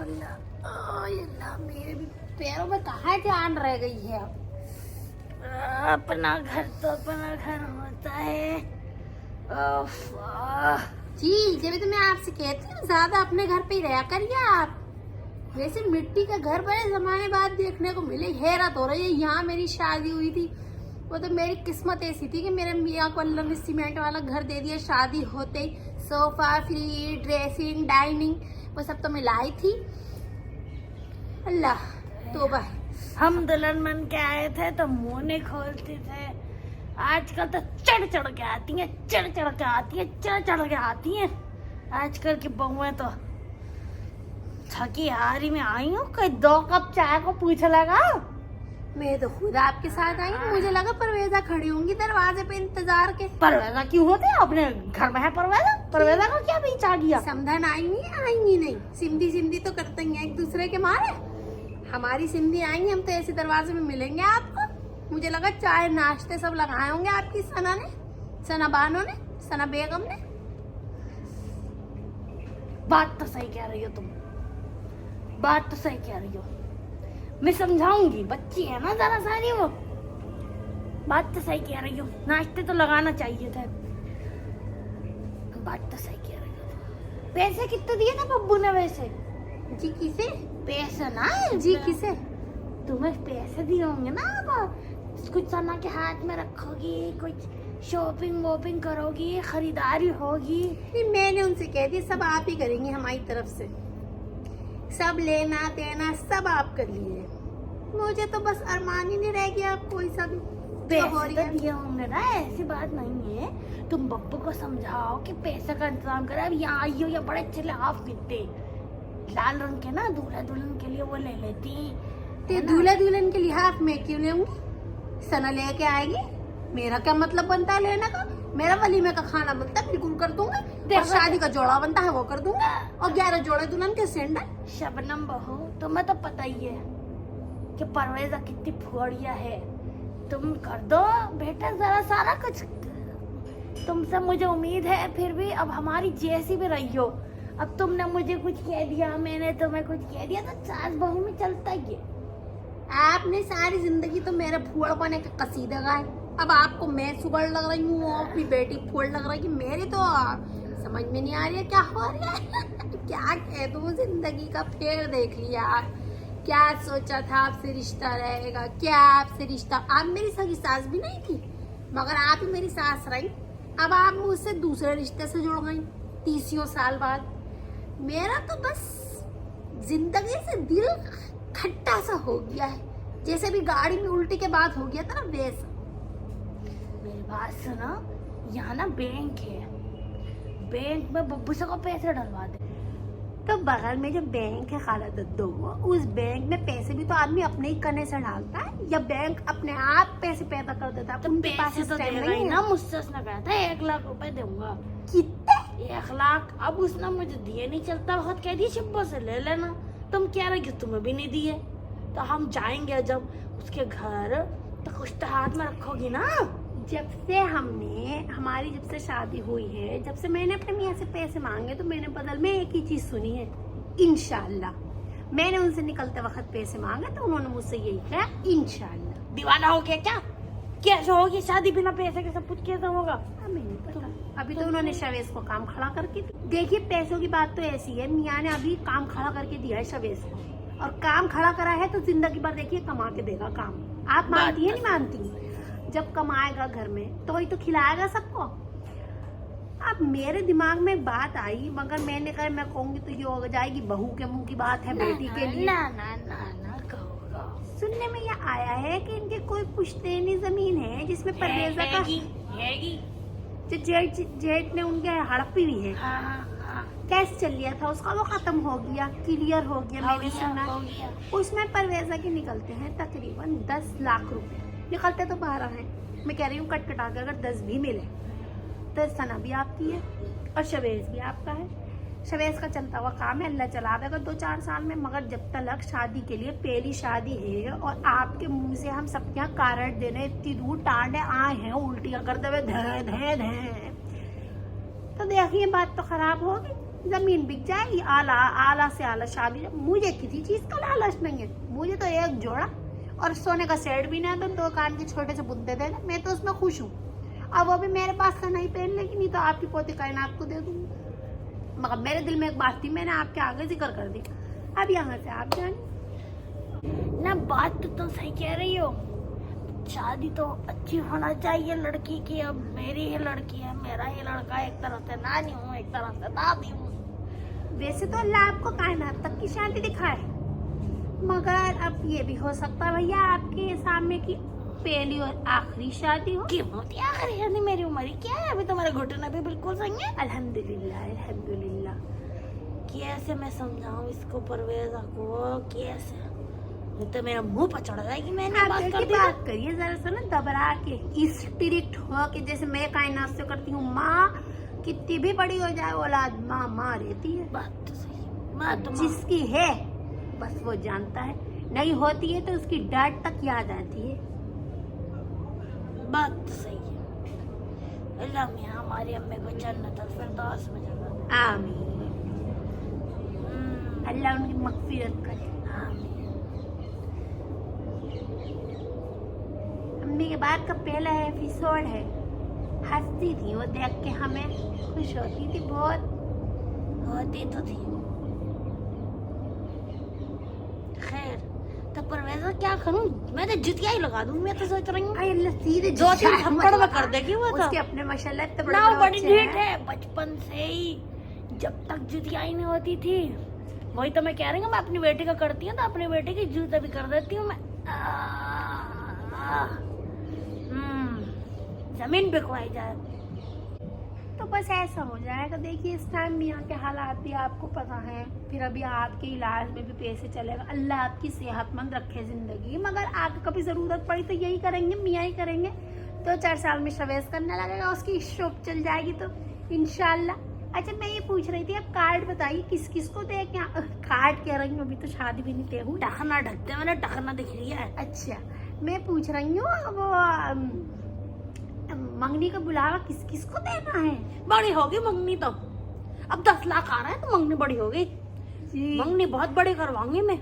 अल्लाह मेरे भी पैरों में कहाँ जान रह गई है अब। अपना घर तो अपना घर होता है। जी जब तो मैं आपसे कहती हूँ ज्यादा अपने घर पे ही रहा करिए आप। वैसे मिट्टी का घर बड़े जमाने बाद देखने को मिले, हैरत हो रही है। यहाँ मेरी शादी हुई थी, वो तो मेरी किस्मत ऐसी थी कि मेरे मियाँ को अल्लाह ने सीमेंट वाला घर दे दिया। शादी होते ही सोफा, फ्रिज, ड्रेसिंग, डाइनिंग वो सब तो मैं लाई थी। अल्लाह तौबा। हम दुल्हन बन के आए थे तो मुंह नहीं खोलते थे। आजकल तो चढ़ चढ़ के आती हैं, चढ़ चढ़ के आती हैं, चढ़ चढ़ के आती हैं। आजकल की बहुएं तो थकी हारी में आई हूँ। कोई 2 कप चाय को पूछ लगा। मैं तो खुद आपके साथ आई हूँ। मुझे लगा परवेजा खड़ी होंगी दरवाजे पे इंतजार के। परवेजा क्यों होते हैं? अपने घर में है परवेजा। परवेजा को क्या बीच आ गया? समझन आएंगी नहीं। सिंधी सिंधी तो करते हैं एक दूसरे के मारे। हमारी सिंधी आएंगी, हम तो ऐसे दरवाजे में मिलेंगे आपको। मुझे लगा चाय नाश्ते सब लगाए होंगे आपकी सना ने, सना बानो ने, सना बेगम ने। बात तो सही कह रही हो तुम, बात तो सही कह रही हो। मैं समझाऊंगी, बच्ची है ना जरा सारी वो। बात तो सही कह रही हो, नाश्ते तो लगाना चाहिए थे। बात तो सही कह रही हो। पैसे कितने दिए ना बब्बू ने वैसे? जी किसे पैसे ना? जी किसे? तुम्हें पैसे दिए होंगे ना। अब कुछ सना के हाथ में रखोगी, कुछ शॉपिंग वॉपिंग करोगी, खरीदारी होगी। मैंने उनसे कह दिया सब आप ही करेंगी हमारी तरफ से। सब लेना देना सब आप कर लिए। मुझे तो बस अरमान ही नहीं रह गया आप कोई सा भी। पैसे तो दिए होंगे ना, ऐसी बात नहीं है। तुम बब्बू को समझाओ कि पैसे का इंतजाम करे। अब यहाँ आई हो या बड़े अच्छे लिहाफ मिलते लाल रंग के ना, दूल्हा दुल्हन के लिए वो ले लेती। दूल्हा दुल्हन के लिहाफ मैं क्यों लेंगी? सना लेके आएगी। मेरा क्या मतलब बनता है लेने का? मेरा वलीमे का खाना बनता है, बिल्कुल कर दूंगा। और शादी का जोड़ा बनता है वो कर दूंगा। और 11 जोड़े दुल्हन के सैंडल। शबनम बहू तुम्हें तो पता ही है कि परवेजा कितनी फुहड़िया है। तुम कर दो बेटा जरा सारा कुछ। तुमसे मुझे उम्मीद है, फिर भी अब हमारी जैसी भी रही हो। अब तुमने मुझे कुछ कह दिया, मैंने तुम्हें कुछ कह दिया, तो सास बहू में चलता ही है। आपने सारी जिंदगी तो मेरे फुहड़ बने के कसीदे गाए। अब आपको मैं सुगड़ लग रही हूँ, अपनी बेटी फुहड़ लग रही है। मेरी तो समझ में नहीं आ रही है क्या हो रहा है। क्या कह दूँ, जिंदगी का फेर देख लिया। क्या सोचा था आपसे रिश्ता रहेगा, क्या आपसे रिश्ता। आप मेरी सगी सास भी नहीं थी, मगर आप ही मेरी सास रही। अब आप मुझसे दूसरे रिश्ते से जुड़ गई 30 साल बाद। मेरा तो बस जिंदगी से दिल खट्टा सा हो गया है, जैसे भी गाड़ी में उल्टी के बाद हो गया था ना वैसा। मेरी बात सुनो, यहाँ ना बैंक है, बैंक में बब्बू से को पैसे डलवा दे। तो बगल में जो बैंक है खाला दद्दो, उस बैंक में पैसे भी तो आदमी अपने ही करने से डालता है, या बैंक अपने आप पैसे पैदा कर देता है? तो उनके पास तो देगा ही ना। मुझसे उसने कहा था 1 लाख रुपए दूंगा। कितने? 1 लाख। अब उसने मुझे दिए नहीं, चलता बहुत कह दिया शिब्बो से ले लेना। तुम कह रहे कि तुम्हें भी नहीं दिए, तो हम जाएंगे जब उसके घर तो कुछ तो हाथ में रखोगी ना। जब से हमारी जब से शादी हुई है, जब से मैंने अपने मियाँ से पैसे मांगे, तो मैंने बदल में एक ही चीज सुनी है, इंशाल्लाह। मैंने उनसे निकलते वक्त पैसे मांगे तो उन्होंने मुझसे यही कहा, इंशाल्लाह। दीवाना हो गया क्या? कैसे होगी शादी बिना पैसे के? सब कुछ कैसे होगा? नहीं पता। अभी तो उन्होंने शवेज को काम खड़ा करके देखिए। पैसों की बात तो ऐसी है, मियाँ ने अभी काम खड़ा करके दिया है शवेज को, और काम खड़ा करा है तो जिंदगी भर देखिए कमा के देगा काम। आप मानती है नहीं मानती? जब कमाएगा घर में तो ही तो खिलाएगा सबको। अब मेरे दिमाग में एक बात आई, मगर मैंने कहा मैं कहूंगी तो ये हो जाएगी बहू के मुंह की बात है बेटी के लिए। ना ना ना ना कहूँगा। सुनने में ये आया है कि इनके कोई पुश्तैनी जमीन है जिसमें परवेजा का जो जेठ ने उनके हड़पी हुई है। कैसे चल लिया था उसका, वो खत्म हो गया, क्लियर हो गया। मैंने सुना उसमें परवेजा के निकलते हैं तकरीबन 10 लाख रुपए। निकलते तो 12 हैं, मैं कह रही हूँ कट कटा के अगर 10 भी मिले तो सना भी आपकी है और शवेज भी आपका है। शवेज का चलता हुआ काम है, अल्लाह चला देगा 2-4 साल में। मगर जब तक शादी के लिए पहली शादी है और आपके मुंह से हम सबके यहाँ कारट देने इतनी दूर टांडे आए हैं, उल्टियाँ करते हुए धे धे धे, तो देखिए बात तो खराब होगी। जमीन बिक जाएगी, आला आला से आला शादी। मुझे किसी चीज का लालच नहीं है, मुझे तो एक जोड़ा और सोने का सेट भी ना दो, 2 कान के छोटे से बुद्दे दे दे, मैं तो उसमें खुश हूँ। अब वो भी मेरे पास से नहीं पहन लेगी, नहीं तो आपकी पोती कायनात को दे दूंगी। मगर मेरे दिल में एक बात थी, मैंने आपके आगे जिक्र कर दी। अब यहाँ से आप जानिए ना। बात तो तुम सही कह रही हो, शादी तो अच्छी होना चाहिए लड़की की। अब मेरी ही लड़की है, मेरा ही लड़का, एक तरह से नानी हूँ, एक तरह से दादी हूँ। वैसे तो अल्लाह आपको कायनात तक की शादी दिखाए, मगर अब ये भी हो सकता है भैया आपके सामने की पहली और आखिरी शादी हो। क्यों होती है आखिरी शादी? मेरी उम्र ही क्या है, अभी तो मेरे घुटने भी बिल्कुल सही है। अल्हम्दुलिल्लाह अल्हम्दुलिल्लाह। कैसे मैं समझाऊं इसको, परवेज़ा को, कैसे? तो मेरा मुंह पर चढ़ जाएगी। मैंने बात करिए जरा सा ना दबरा के, स्ट्रिक्ट हो के, जैसे मैं कायनात से करती हूँ। माँ कितनी भी बड़ी हो जाए औलाद, माँ माँ रहती है। बात तो सही है, माँ तो जिसकी है बस वो जानता है, नहीं होती है तो उसकी डांट तक याद आती है। बात तो सही है। अल्लाह मियां हमारी अम्मी को जन्नतुल फिरदौस में जगह दे। आमीन। अल्लाह उनकी मग़फ़िरत करे। आमीन। अम्मी के बाद का पहला एपिसोड है, हंसती थी वो देख के, हमें खुश होती थी बहुत, होती तो थी। खैर तो परवेज़ा क्या करूं, मैं तो जुतिया ही लगा दूं। मैं तो सोच रही हूँ सीधे 2-3 थप्पड़ में कर देगी वो तो। उसके अपने माशाल्लाह इतने बड़ी ढीठ है, बचपन से ही जब तक जुतिया ही नहीं होती थी। वही तो मैं कह रही हूँ, मैं अपनी बेटी का करती हूँ तो अपनी बेटी की जूता भी कर देती हूँ मैं। जमीन बिकवाई जाए तो बस ऐसा हो जाएगा। देखिए इस टाइम भी यहाँ के हालात भी आपको पता है, फिर अभी आपके इलाज में भी पैसे चलेगा। अल्लाह आपकी सेहतमंद रखे जिंदगी, मगर आगे कभी ज़रूरत पड़ी तो यही करेंगे, मियाँ ही करेंगे। 2-4 साल में शवेज करने लगेगा, उसकी शॉप चल जाएगी तो इंशाल्लाह। अच्छा मैं ये पूछ रही थी, आप कार्ड बताइए किस किस को दे क्या? कार्ड कह रही हूँ, अभी तो शादी भी नहीं तय हुई। ढकना ढकते मैंने, ढकना दिख रही है। अच्छा मैं पूछ रही हूँ वो मंगनी का बुलावा किस किस को देना है? बड़ी होगी मंगनी तो, अब 10 लाख आ रहा है तो मंगनी बड़ी होगी। मंगनी बहुत बड़ी करवाऊंगी मैं।